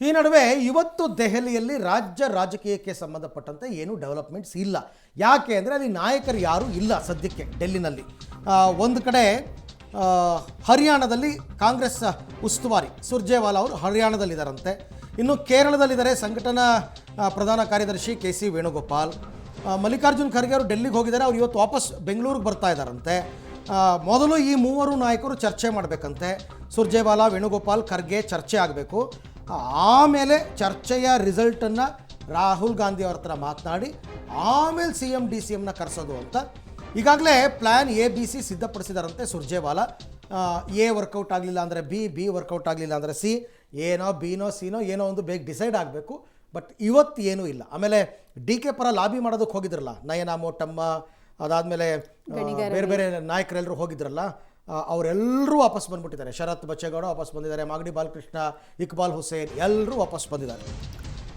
ಈ ನಡುವೆ ಇವತ್ತು ದೆಹಲಿಯಲ್ಲಿ ರಾಜ್ಯ ರಾಜಕೀಯಕ್ಕೆ ಸಂಬಂಧಪಟ್ಟಂತೆ ಏನು ಡೆವಲಪ್ಮೆಂಟ್ಸ್ ಇಲ್ಲ. ಯಾಕೆ ಅಂದರೆ ಅಲ್ಲಿ ನಾಯಕರು ಯಾರೂ ಇಲ್ಲ ಸದ್ಯಕ್ಕೆ ಡೆಲ್ಲಿನಲ್ಲಿ. ಒಂದು ಕಡೆ ಹರಿಯಾಣದಲ್ಲಿ ಕಾಂಗ್ರೆಸ್ ಉಸ್ತುವಾರಿ ಸುರ್ಜೇವಾಲಾ ಅವರು ಹರಿಯಾಣದಲ್ಲಿದ್ದಾರಂತೆ. ಇನ್ನು ಕೇರಳದಲ್ಲಿದ್ದಾರೆ ಸಂಘಟನಾ ಪ್ರಧಾನ ಕಾರ್ಯದರ್ಶಿ ಕೆ ಸಿ ವೇಣುಗೋಪಾಲ್. ಮಲ್ಲಿಕಾರ್ಜುನ್ ಖರ್ಗೆ ಅವರು ಡೆಲ್ಲಿಗೆ ಹೋಗಿದ್ದಾರೆ. ಅವ್ರು ಇವತ್ತು ವಾಪಸ್ ಬೆಂಗಳೂರಿಗೆ ಬರ್ತಾ ಇದ್ದಾರಂತೆ. ಮೊದಲು ಈ ಮೂವರು ನಾಯಕರು ಚರ್ಚೆ ಮಾಡಬೇಕಂತೆ. ಸುರ್ಜೇವಾಲಾ, ವೇಣುಗೋಪಾಲ್, ಖರ್ಗೆ ಚರ್ಚೆ ಆಗಬೇಕು. ಆಮೇಲೆ ಚರ್ಚೆಯ ರಿಸಲ್ಟನ್ನು ರಾಹುಲ್ ಗಾಂಧಿ ಅವ್ರ ಹತ್ರ ಮಾತನಾಡಿ ಆಮೇಲೆ CM DCMನ ಕರೆಸೋದು ಅಂತ ಈಗಾಗಲೇ ಪ್ಲ್ಯಾನ್ ABC ಸಿದ್ಧಪಡಿಸಿದಾರಂತೆ ಸುರ್ಜೇವಾಲಾ. A ವರ್ಕೌಟ್ ಆಗಲಿಲ್ಲ ಅಂದರೆ B ವರ್ಕೌಟ್ ಆಗಲಿಲ್ಲ ಅಂದರೆ C, ಏನೋ Bನೋ Cನೋ ಏನೋ ಒಂದು ಬೇಗ ಡಿಸೈಡ್ ಆಗಬೇಕು. ಬಟ್ ಇವತ್ತು ಏನೂ ಇಲ್ಲ. ಆಮೇಲೆ DK ಪರ ಲಾಬಿ ಮಾಡೋದಕ್ಕೆ ಹೋಗಿದ್ರಲ್ಲ, ನಯನಾ ಮೋಟಮ್ಮ, ಅದಾದಮೇಲೆ ಬೇರೆ ಬೇರೆ ನಾಯಕರೆಲ್ಲರೂ ಹೋಗಿದ್ರಲ್ಲ, ಅವರೆಲ್ಲರೂ ವಾಪಸ್ ಬಂದ್ಬಿಟ್ಟಿದ್ದಾರೆ. ಶರತ್ ಬಚ್ಚೇಗೌಡ ವಾಪಸ್ ಬಂದಿದ್ದಾರೆ, ಮಾಗಡಿ ಬಾಲಕೃಷ್ಣ, ಇಕ್ಬಾಲ್ ಹುಸೇನ್ ಎಲ್ಲರೂ ವಾಪಸ್ ಬಂದಿದ್ದಾರೆ.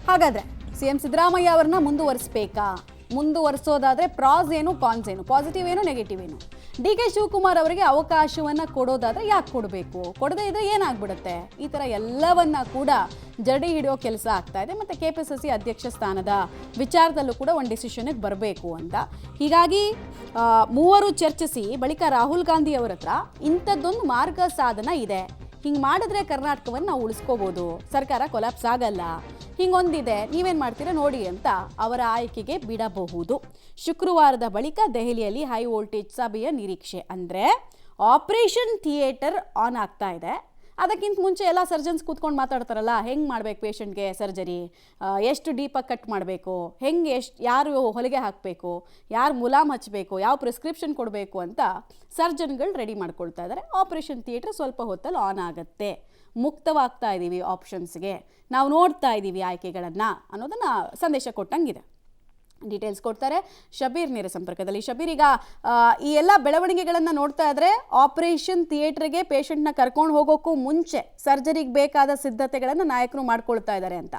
ಹಾಗಾದರೆ CM ಸಿದ್ದರಾಮಯ್ಯ ಅವರನ್ನ ಮುಂದುವರಿಸಬೇಕಾ? ಮುಂದುವರಿಸೋದಾದರೆ ಪ್ರಾಸ್ ಏನು, ಕಾನ್ಸ್ ಏನು, ಪಾಸಿಟಿವ್ ಏನು, ನೆಗೆಟಿವ್ ಏನು? DK ಶಿವಕುಮಾರ್ ಅವರಿಗೆ ಅವಕಾಶವನ್ನು ಕೊಡೋದಾದರೆ ಯಾಕೆ ಕೊಡಬೇಕು? ಕೊಡದೇ ಇದ್ರೆ ಏನಾಗ್ಬಿಡುತ್ತೆ? ಈ ಥರ ಎಲ್ಲವನ್ನ ಕೂಡ ಜಡಿ ಹಿಡಿಯೋ ಕೆಲಸ ಆಗ್ತಾ ಇದೆ. ಮತ್ತು KPCC ಅಧ್ಯಕ್ಷ ಸ್ಥಾನದ ವಿಚಾರದಲ್ಲೂ ಕೂಡ ಒಂದು ಡಿಸಿಷನ್ಗೆ ಬರಬೇಕು ಅಂತ. ಹೀಗಾಗಿ ಮೂವರು ಚರ್ಚಿಸಿ ಬಳಿಕ ರಾಹುಲ್ ಗಾಂಧಿ ಅವರ ಹತ್ರ ಇಂಥದ್ದೊಂದು ಮಾರ್ಗ ಸಾಧನ ಇದೆ, ಹಿಂಗೆ ಮಾಡಿದ್ರೆ ಕರ್ನಾಟಕವನ್ನು ನಾವು ಉಳಿಸ್ಕೋಬೋದು, ಸರ್ಕಾರ ಕೊಲಾಪ್ಸ್ ಆಗಲ್ಲ, ಹಿಂಗೊಂದಿದೆ, ನೀವೇನು ಮಾಡ್ತೀರಾ ನೋಡಿ ಅಂತ ಅವರ ಆಯ್ಕೆಗೆ ಬಿಡಬಹುದು. ಶುಕ್ರವಾರದ ಬಳಿಕ ದೆಹಲಿಯಲ್ಲಿ ಹೈ ವೋಲ್ಟೇಜ್ ಸಭೆಯ ನಿರೀಕ್ಷೆ. ಅಂದರೆ ಆಪರೇಷನ್ ಥಿಯೇಟರ್ ಆನ್ ಆಗ್ತಾ ಇದೆ. ಅದಕ್ಕಿಂತ ಮುಂಚೆ ಎಲ್ಲ ಸರ್ಜನ್ಸ್ ಕೂತ್ಕೊಂಡು ಮಾತಾಡ್ತಾರಲ್ಲ, ಹೆಂಗೆ ಮಾಡಬೇಕು ಪೇಷಂಟ್ಗೆ ಸರ್ಜರಿ, ಎಷ್ಟು ಡೀಪಾಗಿ ಕಟ್ ಮಾಡಬೇಕು, ಹೆಂಗೆ ಯಾರು ಹೊಲಿಗೆ ಹಾಕಬೇಕು, ಯಾರು ಮುಲಾಮ್ ಹಚ್ಚಬೇಕು, ಯಾವ ಪ್ರಿಸ್ಕ್ರಿಪ್ಷನ್ ಕೊಡಬೇಕು ಅಂತ ಸರ್ಜನ್ಗಳು ರೆಡಿ ಮಾಡ್ಕೊಳ್ತಾ ಇದ್ದಾರೆ. ಆಪರೇಷನ್ ಥಿಯೇಟರ್ ಸ್ವಲ್ಪ ಹೊತ್ತಲ್ಲಿ ಆನ್ ಆಗುತ್ತೆ, ಮುಕ್ತವಾಗ್ತಾ ಇದ್ದೀವಿ ಆಪ್ಷನ್ಸ್ಗೆ, ನಾವು ನೋಡ್ತಾ ಇದ್ದೀವಿ ಆಯ್ಕೆಗಳನ್ನು ಅನ್ನೋದನ್ನು ಸಂದೇಶ ಕೊಟ್ಟಂಗಿದೆ. ಡೀಟೇಲ್ಸ್ ಕೊಡ್ತಾರೆ ಶಬೀರ್ ನೇರ ಸಂಪರ್ಕದಲ್ಲಿ. ಶಬೀರ್, ಈಗ ಈ ಎಲ್ಲ ಬೆಳವಣಿಗೆಗಳನ್ನು ನೋಡ್ತಾ ಇದ್ರೆ ಆಪರೇಷನ್ ಥಿಯೇಟರ್ಗೆ ಪೇಷಂಟ್ನ ಕರ್ಕೊಂಡು ಹೋಗೋಕ್ಕೂ ಮುಂಚೆ ಸರ್ಜರಿಗೆ ಬೇಕಾದ ಸಿದ್ಧತೆಗಳನ್ನು ನಾಯಕರು ಮಾಡ್ಕೊಳ್ತಾ ಇದ್ದಾರೆ ಅಂತ.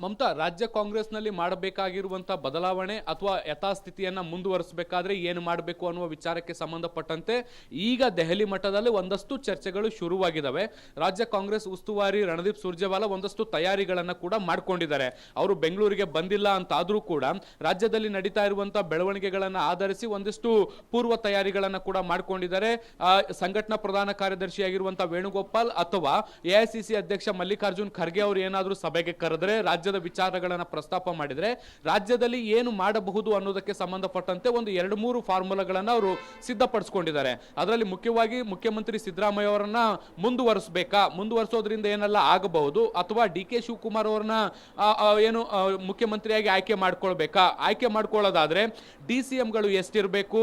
ಮಮತಾ, ರಾಜ್ಯ ಕಾಂಗ್ರೆಸ್ನಲ್ಲಿ ಮಾಡಬೇಕಾಗಿರುವಂಥ ಬದಲಾವಣೆ ಅಥವಾ ಯಥಾಸ್ಥಿತಿಯನ್ನು ಮುಂದುವರಿಸಬೇಕಾದ್ರೆ ಏನು ಮಾಡಬೇಕು ಅನ್ನುವ ವಿಚಾರಕ್ಕೆ ಸಂಬಂಧಪಟ್ಟಂತೆ ಈಗ ದೆಹಲಿ ಮಟ್ಟದಲ್ಲಿ ಒಂದಷ್ಟು ಚರ್ಚೆಗಳು ಶುರುವಾಗಿದ್ದಾವೆ. ರಾಜ್ಯ ಕಾಂಗ್ರೆಸ್ ಉಸ್ತುವಾರಿ ರಣದೀಪ್ ಸುರ್ಜೇವಾಲಾ ಒಂದಷ್ಟು ತಯಾರಿಗಳನ್ನು ಕೂಡ ಮಾಡ್ಕೊಂಡಿದ್ದಾರೆ. ಅವರು ಬೆಂಗಳೂರಿಗೆ ಬಂದಿಲ್ಲ ಅಂತಾದರೂ ಕೂಡ ರಾಜ್ಯದಲ್ಲಿ ನಡೀತಾ ಇರುವಂಥ ಬೆಳವಣಿಗೆಗಳನ್ನು ಆಧರಿಸಿ ಒಂದಿಷ್ಟು ಪೂರ್ವ ತಯಾರಿಗಳನ್ನು ಕೂಡ ಮಾಡ್ಕೊಂಡಿದ್ದಾರೆ. ಸಂಘಟನಾ ಪ್ರಧಾನ ಕಾರ್ಯದರ್ಶಿಯಾಗಿರುವಂಥ ವೇಣುಗೋಪಾಲ್ ಅಥವಾ AICC ಅಧ್ಯಕ್ಷ ಮಲ್ಲಿಕಾರ್ಜುನ್ ಖರ್ಗೆ ಅವರು ಏನಾದರೂ ಸಭೆಗೆ ಕರೆದರೆ ರಾಜ್ಯದ ವಿಚಾರಗಳನ್ನು ಪ್ರಸ್ತಾಪ ಮಾಡಿದರೆ ರಾಜ್ಯದಲ್ಲಿ ಏನು ಮಾಡಬಹುದು ಅನ್ನೋದಕ್ಕೆ ಸಂಬಂಧಪಟ್ಟಂತೆ ಒಂದು 2-3 ಫಾರ್ಮುಲಾಗಳನ್ನು ಅವರು ಸಿದ್ಧಪಡಿಸಿಕೊಂಡಿದ್ದಾರೆ. ಅದರಲ್ಲಿ ಮುಖ್ಯವಾಗಿ ಮುಖ್ಯಮಂತ್ರಿ ಸಿದ್ದರಾಮಯ್ಯ ಅವರನ್ನ ಮುಂದುವರಿಸೋದ್ರಿಂದ ಏನೆಲ್ಲ ಆಗಬಹುದು, ಅಥವಾ DK ಶಿವಕುಮಾರ್ ಅವರನ್ನ ಏನು ಮುಖ್ಯಮಂತ್ರಿಯಾಗಿ ಆಯ್ಕೆ ಮಾಡ್ಕೊಳ್ಳೋದಾದ್ರೆ DCMಗಳು ಎಷ್ಟಿರಬೇಕು,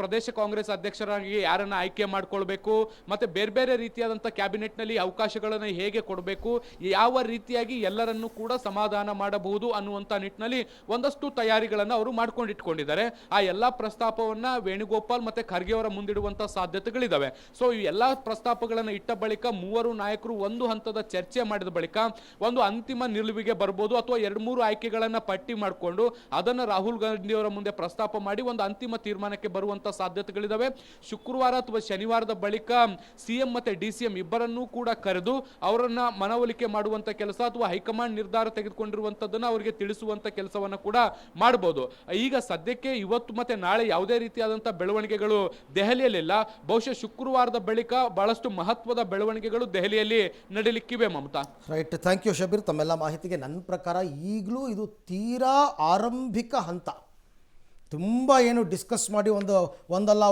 ಪ್ರದೇಶ ಕಾಂಗ್ರೆಸ್ ಅಧ್ಯಕ್ಷರಾಗಿ ಯಾರನ್ನ ಆಯ್ಕೆ ಮಾಡ್ಕೊಳ್ಬೇಕು, ಮತ್ತೆ ಬೇರೆ ಬೇರೆ ರೀತಿಯಾದಂಥ ಕ್ಯಾಬಿನೆಟ್ನಲ್ಲಿ ಅವಕಾಶಗಳನ್ನು ಹೇಗೆ ಕೊಡಬೇಕು, ಯಾವ ರೀತಿಯಾಗಿ ಎಲ್ಲರನ್ನೂ ಕೂಡ ಸಮಾಧಾನ ಮಾಡಬಹುದು ಅನ್ನುವಂಥ ನಿಟ್ಟಿನಲ್ಲಿ ಒಂದಷ್ಟು ತಯಾರಿಗಳನ್ನು ಅವರು ಮಾಡ್ಕೊಂಡಿಟ್ಕೊಂಡಿದ್ದಾರೆ. ಆ ಎಲ್ಲ ಪ್ರಸ್ತಾಪವನ್ನ ವೇಣುಗೋಪಾಲ್ ಮತ್ತೆ ಖರ್ಗೆ ಅವರ ಮುಂದಿಡುವಂತ ಸಾಧ್ಯತೆಗಳಿದಾವೆ. ಸೊ ಈ ಎಲ್ಲ ಪ್ರಸ್ತಾಪಗಳನ್ನು ಇಟ್ಟ ಬಳಿಕ ಮೂವರು ನಾಯಕರು ಒಂದು ಹಂತದ ಚರ್ಚೆ ಮಾಡಿದ ಬಳಿಕ ಒಂದು ಅಂತಿಮ ನಿಲುವಿಗೆ ಬರ್ಬೋದು, ಅಥವಾ 2-3 ಆಯ್ಕೆಗಳನ್ನ ಪಟ್ಟಿ ಮಾಡಿಕೊಂಡು ಅದನ್ನು ರಾಹುಲ್ ಗಾಂಧಿ ಅವರ ಮುಂದೆ ಪ್ರಸ್ತಾಪ ಮಾಡಿ ಒಂದು ಅಂತಿಮ ತೀರ್ಮಾನಕ್ಕೆ ಬರುವಂತ ಸಾಧ್ಯತೆಗಳಿದಾವೆ. ಶುಕ್ರವಾರ ಅಥವಾ ಶನಿವಾರದ ಬಳಿಕ CM ಮತ್ತೆ DCM ಇಬ್ಬರನ್ನೂ ಕೂಡ ಕರೆದು ಅವರನ್ನ ಮನವೊಲಿಕೆ ಮಾಡುವಂತ ಕೆಲಸ ಅಥವಾ ಹೈಕಮಾಂಡ್ ನಿರ್ಧಾರ ತೆಗೆದುಕೊಂಡಿರುವಂತದ್ದನ್ನ ಅವರಿಗೆ ತಿಳಿಸುವಂತ ಕೆಲಸವನ್ನ ಕೂಡ ಮಾಡಬಹುದು. ಈಗ ಸದ್ಯಕ್ಕೆ ಇವತ್ತು ಮತ್ತೆ ನಾಳೆ ಯಾವುದೇ ರೀತಿಯಾದಂತಹ ಬೆಳವಣಿಗೆಗಳು ದೆಹಲಿಯಲ್ಲಿಲ್ಲ. ಬಹುಶಃ ಶುಕ್ರವಾರದ ಬಳಿಕ ಬಹಳಷ್ಟು ಮಹತ್ವದ ಬೆಳವಣಿಗೆಗಳು ದೆಹಲಿಯಲ್ಲಿ ನಡೀಲಿಕ್ಕಿವೆ. Mamata, right, thank you Shabbir ತಮ್ಮೆಲ್ಲ ಮಾಹಿತಿಗೆ. ನನ್ನ ಪ್ರಕಾರ ಈಗಲೂ ಇದು ತೀರಾ ಆರಂಭಿಕ ಹಂತ. ತುಂಬ ಏನು ಡಿಸ್ಕಸ್ ಮಾಡಿ ಒಂದಲ್ಲ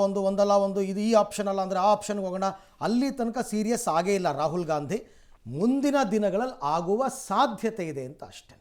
ಒಂದು ಇದು ಈ ಆಪ್ಷನ್ ಅಲ್ಲ ಅಂದರೆ ಆ ಆಪ್ಷನ್ಗೆ ಹೋಗೋಣ, ಅಲ್ಲಿ ತನಕ ಸೀರಿಯಸ್ ಆಗೇ ಇಲ್ಲ ರಾಹುಲ್ ಗಾಂಧಿ. ಮುಂದಿನ ದಿನಗಳಲ್ಲಿ ಆಗುವ ಸಾಧ್ಯತೆ ಇದೆ ಅಂತ ಅಷ್ಟೇ.